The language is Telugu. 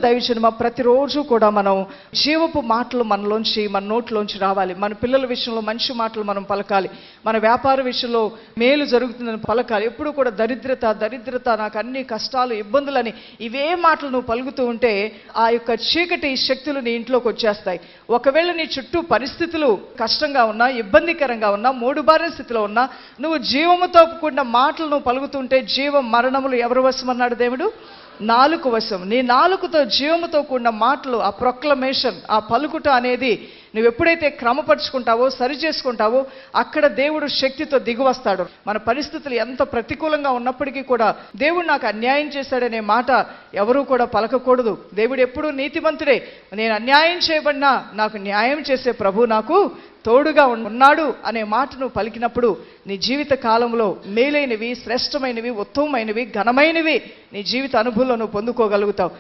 దైవజనమా, ప్రతిరోజు కూడా మనం జీవపు మాటలు మనలోంచి, మన నోట్లోంచి రావాలి. మన పిల్లల విషయంలో మంచి మాటలు మనం పలకాలి. మన వ్యాపార విషయంలో మేలు జరుగుతుందని పలకాలి. ఎప్పుడు కూడా దరిద్రత, నాకు అన్ని కష్టాలు, ఇబ్బందులని ఇవే మాటలు నువ్వు పలుకుతూ ఉంటే ఆ యొక్క చీకటి శక్తులు నీ ఇంట్లోకి వచ్చేస్తాయి. ఒకవేళ నీ చుట్టూ పరిస్థితులు కష్టంగా ఉన్నా, ఇబ్బందికరంగా ఉన్నా, మూడుబారిన స్థితిలో ఉన్నా, నువ్వు జీవముతో కూడిన మాటలు నువ్వు పలుకుతుంటే జీవం మరణములు ఎవరు వశమన్నాడు దేవుడు? నాలుక వశం. నీ నాలుకతో జీవముతో కూడిన మాటలు, ఆ ప్రొక్లమేషన్, ఆ పలుకుట అనేది నువ్వు ఎప్పుడైతే క్రమపరుచుకుంటావో, సరి చేసుకుంటావో, అక్కడ దేవుడు శక్తితో దిగివస్తాడు. మన పరిస్థితులు ఎంత ప్రతికూలంగా ఉన్నప్పటికీ కూడా దేవుడు నాకు అన్యాయం చేశాడనే మాట ఎవరూ కూడా పలకకూడదు. దేవుడు ఎప్పుడూ నీతిమంతుడే. నేను అన్యాయం చేయబడినా నాకు న్యాయం చేసే ప్రభు నాకు తోడుగా ఉన్నాడు అనే మాట నువ్వు పలికినప్పుడు నీ జీవిత కాలంలో మేలైనవి, శ్రేష్టమైనవి, ఉత్తమమైనవి, ఘనమైనవి నీ జీవిత అనుభవంలో నువ్వు పొందుకోగలుగుతావు.